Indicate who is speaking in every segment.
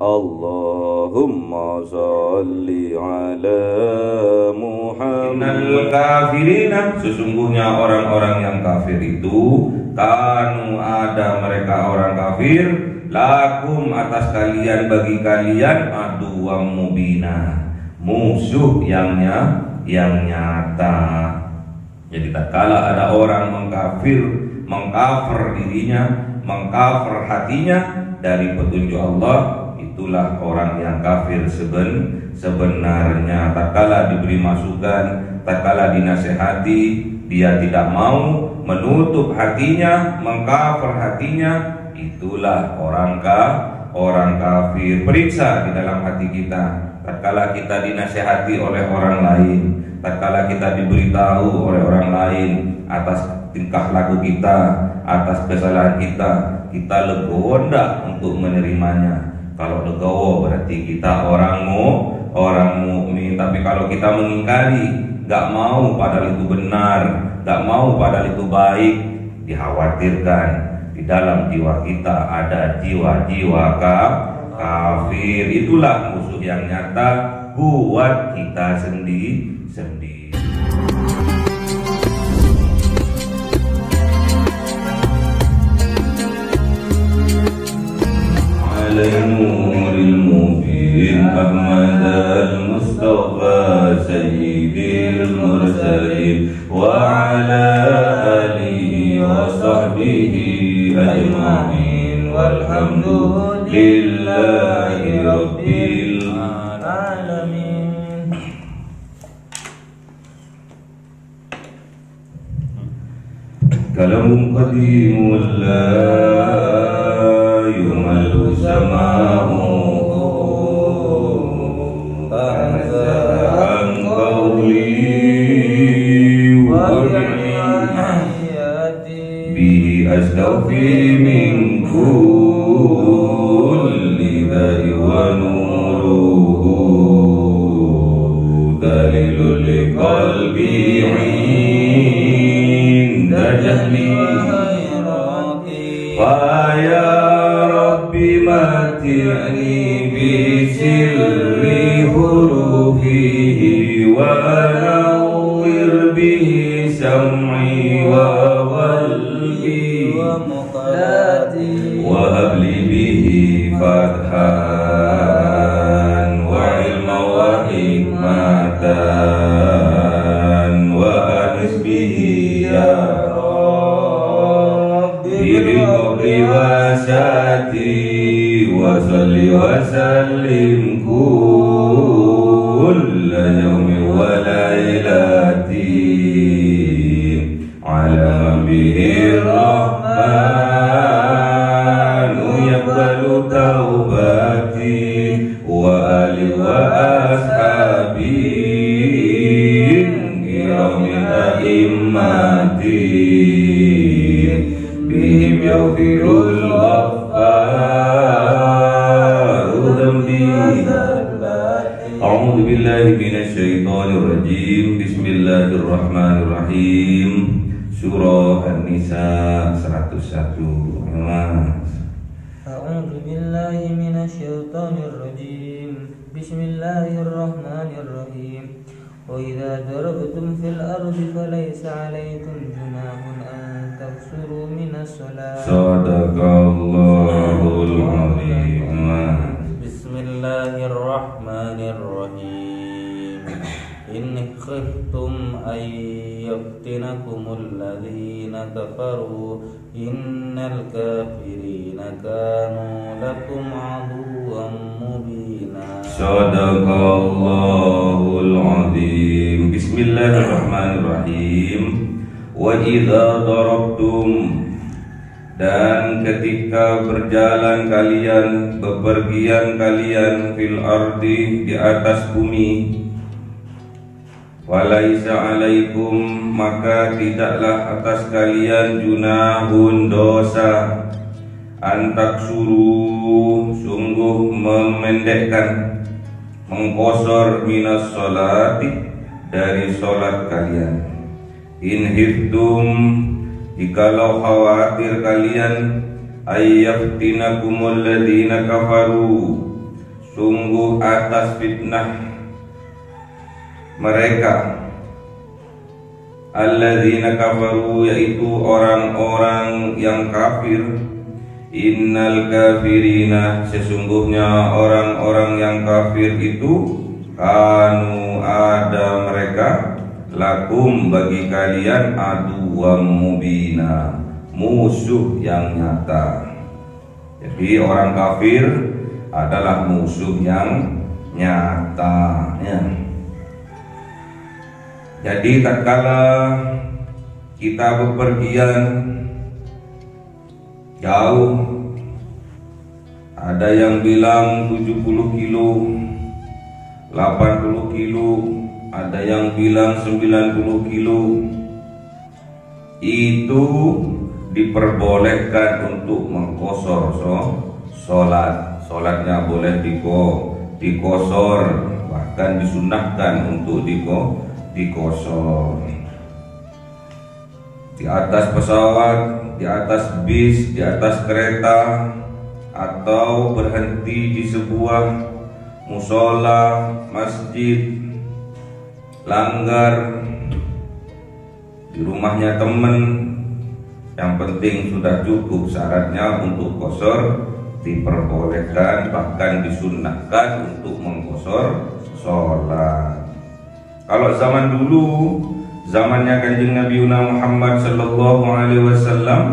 Speaker 1: Allahumma salli ala Muhammad.
Speaker 2: Innal kafirina, sesungguhnya orang-orang yang kafir itu, kanu ada mereka orang kafir, lakum atas kalian, bagi kalian, aduwam mubina, musuh yang nyata. Jadi tatkala ada orang mengkafir dirinya, mengkafir hatinya dari petunjuk Allah, itulah orang yang kafir sebenarnya. Tatkala diberi masukan, tatkala dinasehati, dia tidak mau, menutup hatinya, mengkafir hatinya, itulah orang kafir. Periksa di dalam hati kita. Tatkala kita dinasehati oleh orang lain, tatkala kita diberitahu oleh orang lain atas tingkah laku kita, atas kesalahan kita legowo ndak untuk menerimanya? Kalau legowo berarti kita orang mukmin. Tapi kalau kita mengingkari, nggak mau padahal itu benar, nggak mau padahal itu baik, dikhawatirkan di dalam jiwa kita ada jiwa-jiwa kafir. Itulah musuh yang nyata buat kita sendiri.
Speaker 1: نور المبين أحمد المصطفى سيد المرسلين وعلى آله وصحبه أجمعين والحمد لله رب العالمين. كلام قديم لا يمل سماعه عن قولي به أستوفي من كل ذي ونوره دليل لقلبي عند جهلي فيا متعني بسر حروفه ونور به سمعي وقلبي وهب لي به فتحا وعلما وحكمة وأنس به يا رب بالقبر وساتي وصل وسلم كل يوم وليلة على من به الرحمن يقبل توبتي وآل وأصحابي كرام أئمتي بهم يغفر أعوذ بالله من الشيطان الرجيم. بسم الله الرحمن الرحيم. Surah An-Nisa 101.
Speaker 3: أعوذ بالله من الشيطان الرجيم. بسم الله الرحمن الرحيم. وإذا ضربتم في الأرض فليس عليكم جناح أن تقصروا من الصلاة.
Speaker 1: صدق الله العظيم.
Speaker 3: بسم الله الرحمن الرحيم. إن خفتم أن يفتنكم الذين كفروا إن الكافرين كانوا لكم عدوا مبينا.
Speaker 1: صدق الله العظيم. بسم الله الرحمن الرحيم. وإذا ضربتم, dan ketika berjalan kalian, bepergian kalian, fil ardi, di atas bumi, walaisa alaikum, maka tidaklah atas kalian, junahun, dosa, antak suruh, sungguh memendekkan, mengkosor, minas sholati, dari sholat kalian. In hiftum, jikalau khawatir kalian,
Speaker 2: ayyaftinakumul ladzina kafaru, sungguh atas fitnah mereka alladzina kafaru, yaitu orang-orang yang kafir. Innal kafirina, sesungguhnya orang-orang yang kafir itu kanu ada mereka lakum bagi kalian aduwam mubina, musuh yang nyata. Jadi orang kafir adalah musuh yang nyata ya. Jadi tatkala kita bepergian jauh, ada yang bilang 70 kilo, 80 kilo, ada yang bilang 90 kilo, itu diperbolehkan untuk mengkosor sholat. Sholatnya boleh dikosor, bahkan disunahkan untuk dikosor. Di atas pesawat, di atas bis, di atas kereta, atau berhenti di sebuah musola, masjid, langgar, di rumahnya teman, yang penting sudah cukup syaratnya untuk kosor, diperbolehkan, bahkan disunnahkan untuk mengkosor sholat. Kalau zaman dulu, zamannya Kanjeng Nabi Muhammad sallallahu alaihi wasallam,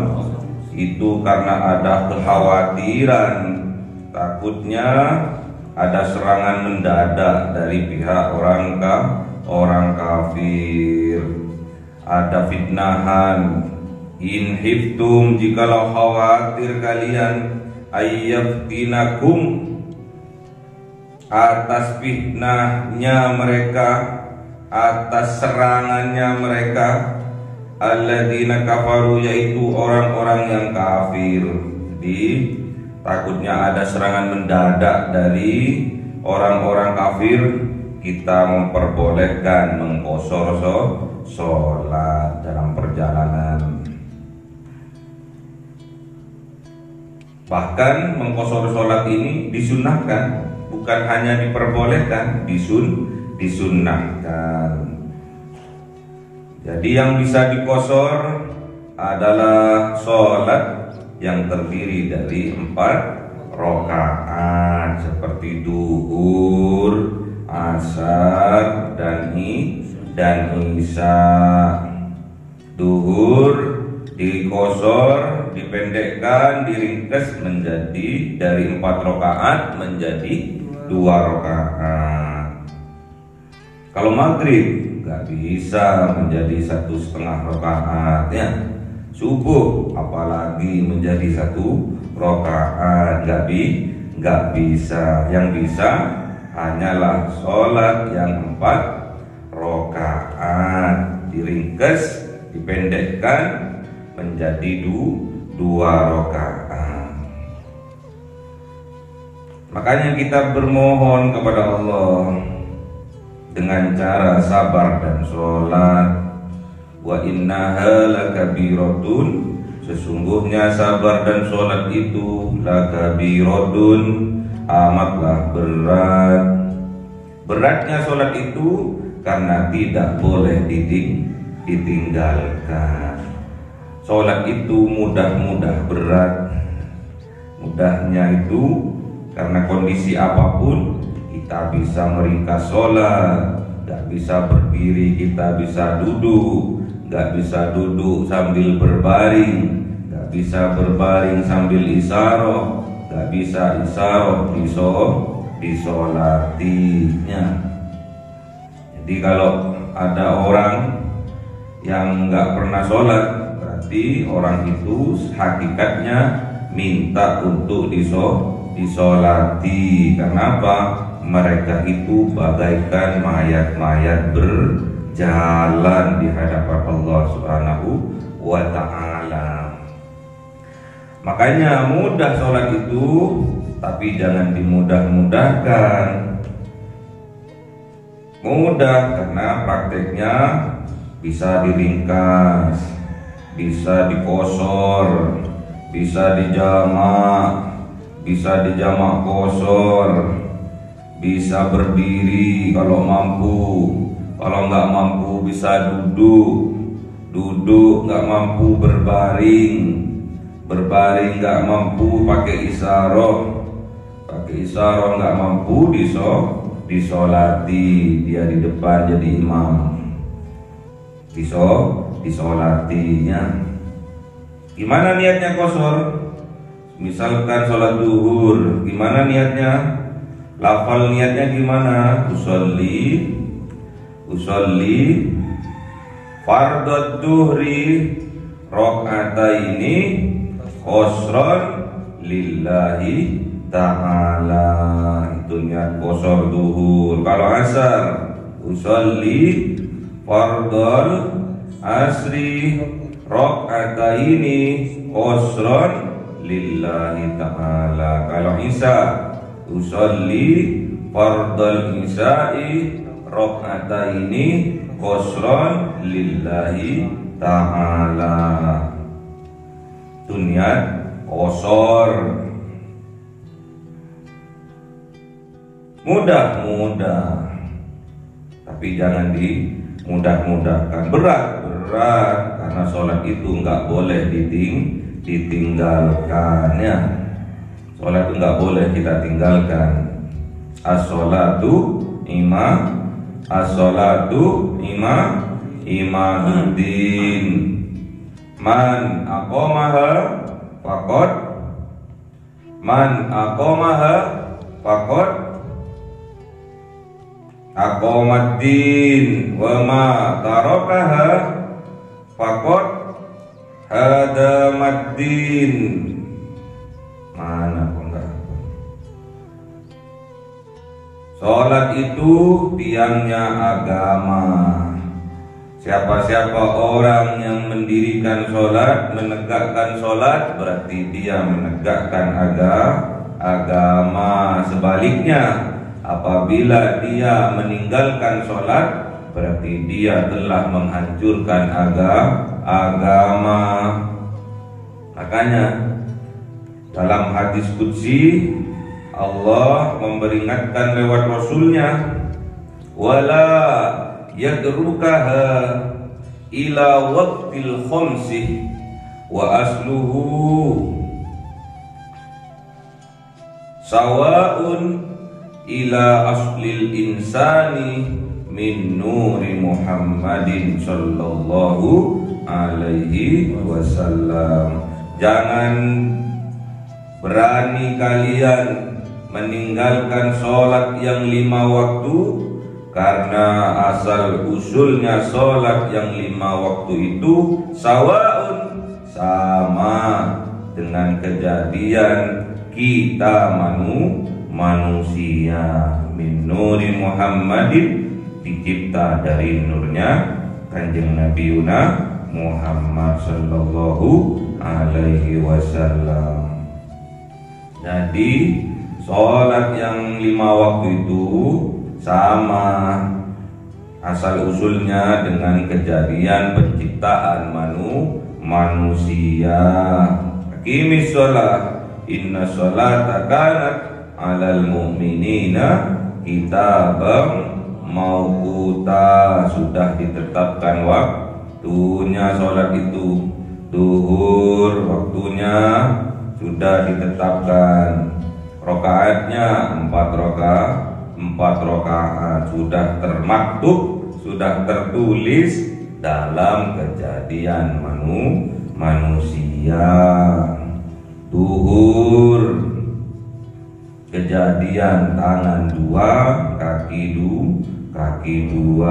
Speaker 2: itu karena ada kekhawatiran, takutnya ada serangan mendadak dari pihak orang kafir, ada fitnahan. In hiftum, jikalau khawatir kalian, ayyaftinakum, atas fitnahnya mereka, atas serangannya mereka, alladzina kafaru, yaitu orang-orang yang kafir. Jadi takutnya ada serangan mendadak dari orang-orang kafir, kita memperbolehkan mengkosor sholat dalam perjalanan. Bahkan mengkosor sholat ini disunahkan, bukan hanya diperbolehkan, disunnahkan. Jadi yang bisa dikosor adalah sholat yang terdiri dari 4 rakaat, seperti duhur, asar, dan isya. Duhur dikosor, dipendekkan, diringkas menjadi dari 4 rakaat menjadi 2 rakaat. Kalau maghrib nggak bisa menjadi 1,5 rakaat ya. Subuh apalagi menjadi 1 rakaat, nggak bisa. Yang bisa hanyalah sholat yang 4 rakaat, diringkas, dipendekkan menjadi 2 rakaat. Makanya kita bermohon kepada Allah dengan cara sabar dan sholat. Wa innaha lakabiratun, sesungguhnya sabar dan sholat itu lakabiratun, amatlah berat. Beratnya sholat itu karena tidak boleh ditinggalkan. Sholat itu mudah berat. Mudahnya itu karena kondisi apapun kita bisa meringkas sholat. Gak bisa berdiri, kita bisa duduk. Gak bisa duduk sambil berbaring, gak bisa berbaring sambil isyarah, gak bisa isyarah disolatinya. Jadi kalau ada orang yang gak pernah sholat, berarti orang itu hakikatnya minta untuk disolati. Kenapa? Mereka itu bagaikan mayat-mayat berjalan di hadapan Allah Subhanahu wa ta'ala. Makanya mudah sholat itu, tapi jangan dimudah-mudahkan. Mudah karena prakteknya bisa diringkas, bisa dikosor, bisa dijamak kosor, bisa berdiri kalau mampu, kalau nggak mampu bisa duduk nggak mampu berbaring nggak mampu pakai isyarah nggak mampu disolati, dia di depan jadi imam, disolatinya. Gimana niatnya kosor? Misalkan sholat duhur, gimana niatnya? Lafal niatnya gimana? Usolli fardad duhri rok'ataini qasran lillahi ta'ala. Itu niat kosor duhur. Kalau asar, usolli fardal asri rok'ataini qasran lillahi ta'ala. Kalau isya, usolli fardal isya'i rok'ataini qasran lillahi ta'ala. Itu niat kosor. Mudah-mudah, tapi jangan dimudah-mudahkan. Berat karena sholat itu nggak boleh ditinggalkan ya. Sholat itu nggak boleh kita tinggalkan. As-sholatu imaduddin. Man aqamaha faqad aqamaddin wa ma tarakaha faqad hadamaddin. Mana kok enggak? Sholat itu tiangnya agama. Siapa-siapa orang yang mendirikan sholat, menegakkan sholat, berarti dia menegakkan agama. Sebaliknya, apabila dia meninggalkan sholat, berarti dia telah menghancurkan agama. Makanya dalam hadis qudsi Allah memperingatkan lewat Rasulnya, wala yadrukaha ila waqtil khamsi wa asluhu sawa'un ila aslil insani min nuri Muhammadin sallallahu alaihi wasallam. Jangan berani kalian meninggalkan sholat yang 5 waktu, karena asal usulnya sholat yang 5 waktu itu sawaun, sama dengan kejadian kita manusia. Min nuri Muhammadin, dicipta dari nurnya Kanjeng Nabi Muhammad sallallahu alaihi wasallam. Jadi sholat yang 5 waktu itu sama asal usulnya dengan kejadian penciptaan manusia. Aqimis sholat, inna sholata kanat alal mu'minina kitaban mauquta. Sudah ditetapkan waktunya sholat itu. Duhur waktunya sudah ditetapkan. Rokaatnya 4 rakaat sudah termaktub, sudah tertulis dalam kejadian manusia. Duhur kejadian tangan 2, kaki 2.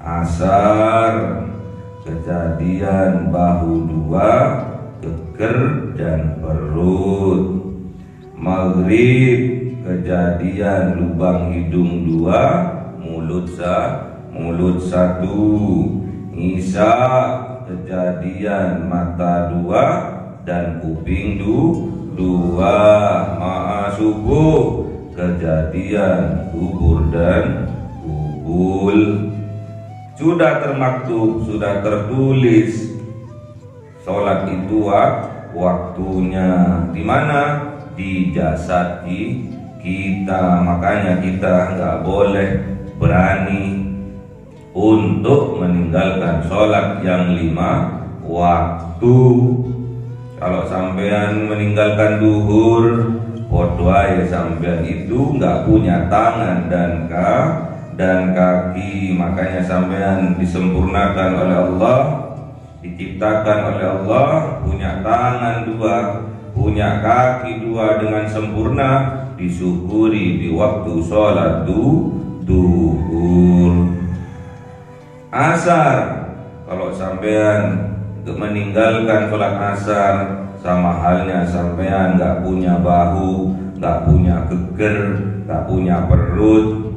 Speaker 2: Asar kejadian bahu 2, keker dan perut. Maghrib kejadian lubang hidung 2, mulut 1. Isya kejadian mata 2 dan kuping 2. Ma'a subuh kejadian kubur dan kubul. Sudah termaktub, sudah tertulis Sholat itu waktunya di mana? Di jasad kita. Makanya kita nggak boleh berani untuk meninggalkan sholat yang 5 waktu. Kalau sampean meninggalkan duhur, podo ae sampean itu nggak punya tangan dan kaki. Makanya sampean disempurnakan oleh Allah, diciptakan oleh Allah, punya tangan 2, punya kaki 2 dengan sempurna, disyukuri di waktu sholat duhur. Asar, kalau sampean meninggalkan sholat asar, sama halnya sampean nggak punya bahu, nggak punya geger, nggak punya perut.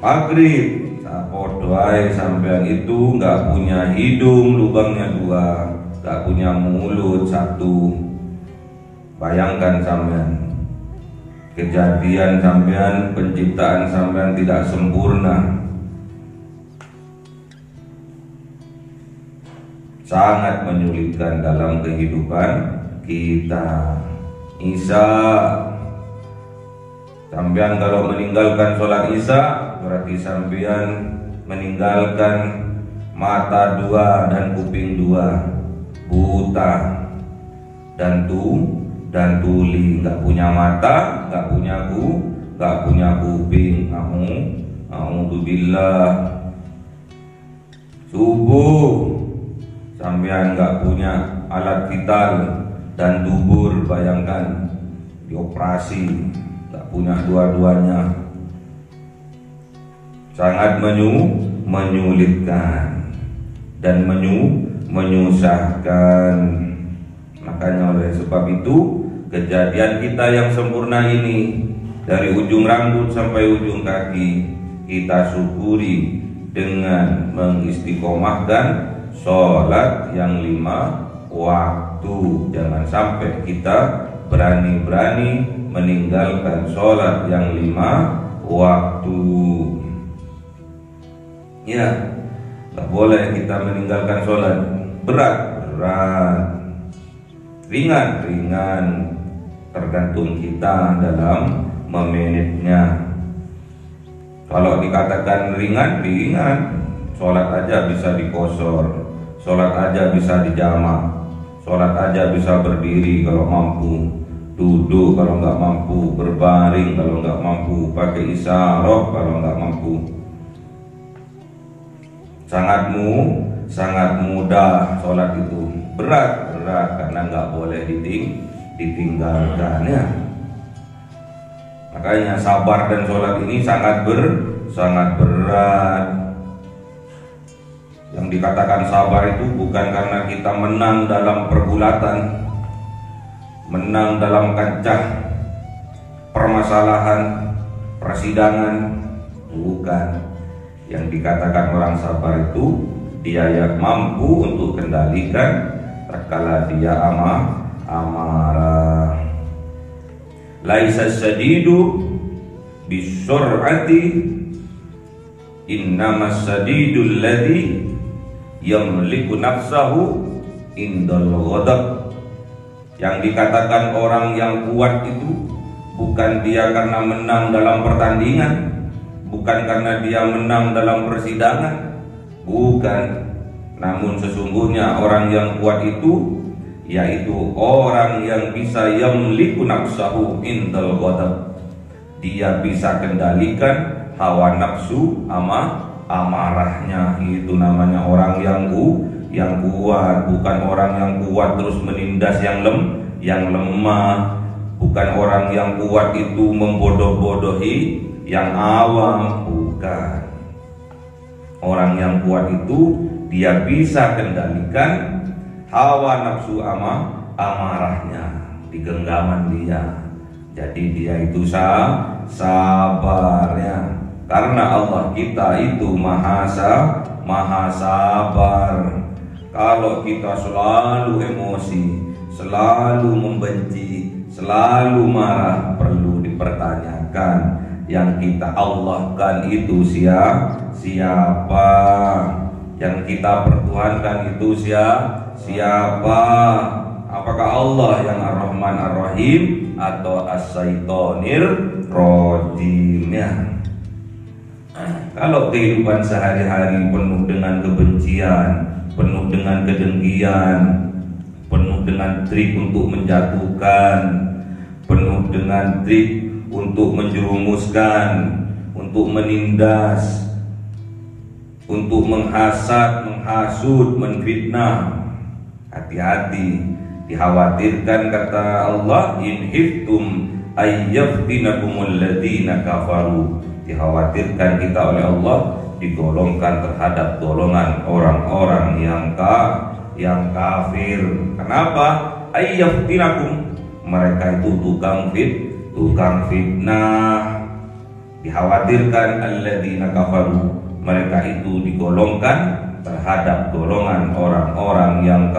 Speaker 2: Maghrib, podo ae sampean itu nggak punya hidung, lubangnya 2, nggak punya mulut 1. Bayangkan sampean, kejadian sampean, penciptaan sampean tidak sempurna, sangat menyulitkan dalam kehidupan kita. Isya, sampean kalau meninggalkan sholat isya, berarti sampean meninggalkan mata 2 dan kuping 2, buta dan tuli, nggak punya mata, nggak punya kuping. Alhamdulillah. Subuh, sampean nggak punya alat vital dan dubur, bayangkan dioperasi, nggak punya dua-duanya, sangat menyulitkan dan menyusahkan. Makanya oleh sebab itu, kejadian kita yang sempurna ini, dari ujung rambut sampai ujung kaki, kita syukuri dengan mengistiqomahkan sholat yang 5 waktu. Jangan sampai kita berani-berani meninggalkan sholat yang 5 waktu. Ya, tak boleh kita meninggalkan sholat. Berat, ringan, tergantung kita dalam memanagenya. Kalau dikatakan ringan, sholat aja bisa dikosor, sholat aja bisa dijamak, sholat aja bisa berdiri kalau mampu, duduk kalau nggak mampu, berbaring kalau nggak mampu, pakai isyarah kalau nggak mampu. Sangat mudah sholat itu. Berat karena nggak boleh ditinggalkan, ya. Makanya sabar dan sholat ini sangat berat. Yang dikatakan sabar itu bukan karena kita menang dalam pergulatan, menang dalam kancah permasalahan, persidangan, bukan. Yang dikatakan orang sabar itu dia yang mampu untuk kendalikan tatkala dia amarah. Laisa syadidu bisur'ati, innamas syadidul ladzi yamliku nafsahu indal ghadab. Yang dikatakan orang yang kuat itu bukan dia karena menang dalam pertandingan, bukan karena dia menang dalam persidangan, bukan. Namun sesungguhnya orang yang kuat itu yaitu orang yang bisa yamliku nafsahu indal ghadab. Dia bisa kendalikan hawa nafsu amarahnya. Itu namanya orang yang kuat, bukan orang yang kuat terus menindas yang lemah, bukan orang yang kuat itu membodoh-bodohi yang awam, bukan. Orang yang kuat itu dia bisa kendalikan hawa nafsu amarahnya di genggaman dia. Jadi dia itu sabar, ya. Karena Allah kita itu maha sabar. Kalau kita selalu emosi, selalu membenci, selalu marah, perlu dipertanyakan yang kita Allah kan itu siapa? Yang kita pertuhankan itu siapa? Apakah Allah yang Ar-Rahman Ar-Rahim atau As-Syaitonir Rajim ya? Kalau kehidupan sehari-hari penuh dengan kebencian, penuh dengan kedengkian, penuh dengan trik untuk menjatuhkan, penuh dengan trik untuk menjerumuskan, untuk menindas, untuk menghasad, menghasut, menfitnah, hati-hati. Dikhawatirkan kata Allah, in hiftum ayyaftinahumul ladzina kafaru. Dikhawatirkan kita oleh Allah digolongkan terhadap golongan orang-orang yang kafir. Kenapa? Ayyaftinakum, mereka itu tukang fitnah. Dikhawatirkan alladzina kafaru, mereka itu digolongkan terhadap golongan orang-orang yang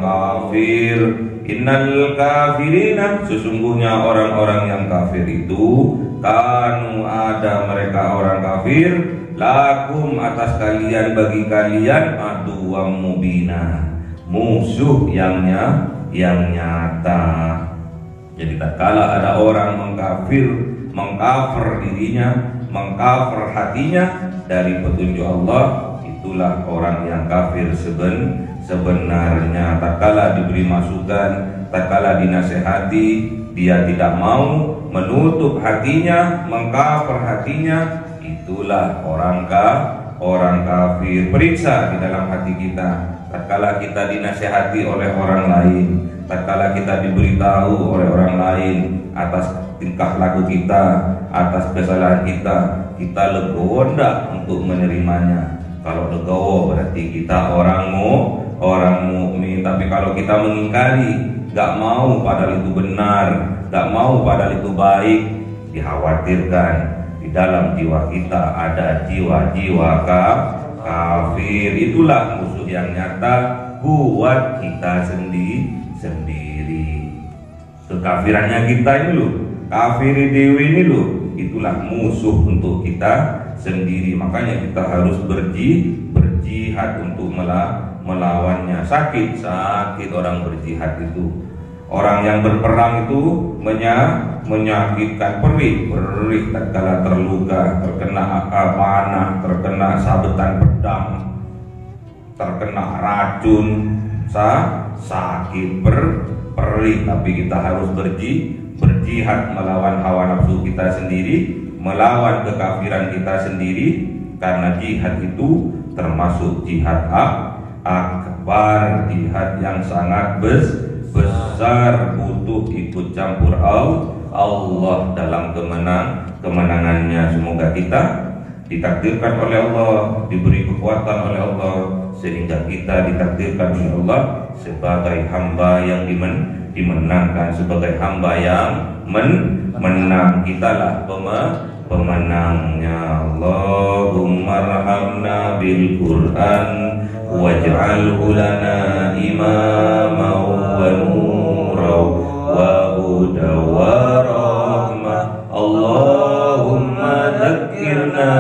Speaker 2: kafir. Innal kafirina, sesungguhnya orang-orang yang kafir itu kanu ada mereka orang kafir lakum atas kalian, bagi kalian aduwam mubina, musuh yang nyata. Jadi tatkala ada orang mengkafir dirinya, mengkafir hatinya dari petunjuk Allah, itulah orang yang kafir sebenarnya. Tatkala diberi masukan, tatkala dinasehati, dia tidak mau, menutup hatinya, mengkafir hatinya, itulah orang kafir. Periksa di dalam hati kita, tatkala kita dinasehati oleh orang lain, tatkala kita diberitahu oleh orang lain atas tingkah laku kita, atas kesalahan kita legowo ndak untuk menerimanya? Kalau legowo berarti kita orang mukmin. Tapi kalau kita mengingkari, gak mau padahal itu benar, gak mau padahal itu baik, dikhawatirkan di dalam jiwa kita ada jiwa-jiwa kafir. Itulah musuh yang nyata buat kita sendiri. Kekafirannya kita ini loh, kafir dewi ini loh, itulah musuh untuk kita sendiri. Makanya kita harus berjihad untuk melawannya. Sakit orang berjihad itu. Orang yang berperang itu menyakitkan, perih tatkala terluka, terkena panah, terkena sabetan pedang, terkena racun, sakit, perih. Tapi kita harus berjihad melawan hawa nafsu kita sendiri, melawan kekafiran kita sendiri, karena jihad itu termasuk jihad akbar, jihad yang sangat besar, butuh ikut campur Allah dalam kemenangannya. Semoga kita ditakdirkan oleh Allah, diberi kekuatan oleh Allah, sehingga kita ditakdirkan oleh Allah sebagai hamba yang dimenangkan, sebagai hamba yang menang. Kitalah pemenangnya. Allahumma arhamna bil Qur'an waj'alhu lana imaman wa nuran wa hudan wa rahmah. Allahumma dzakkirna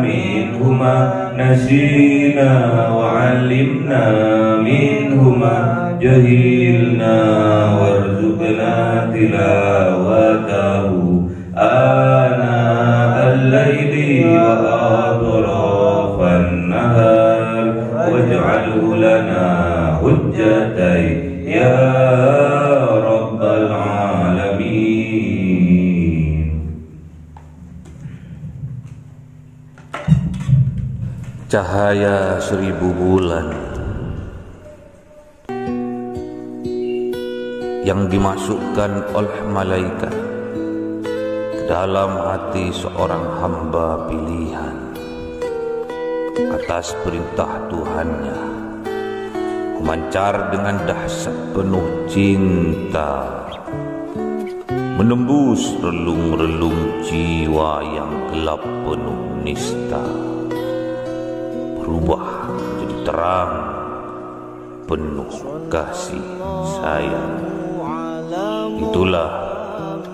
Speaker 2: minhu ma nasina wa 'allimna minhu ma jahilna warzuqna tilawatahu ana al-laili wa atrafan nahar waj'alhu lana hujjatan ya rabbal alamin.
Speaker 1: Cahaya 1000 bulan yang dimasukkan oleh malaikat ke dalam hati seorang hamba pilihan atas perintah Tuhannya, memancar dengan dahsyat penuh cinta, menembus relung-relung jiwa yang gelap penuh nista, berubah menjadi terang penuh kasih sayang. Itulah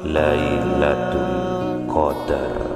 Speaker 1: Lailatul Qadar.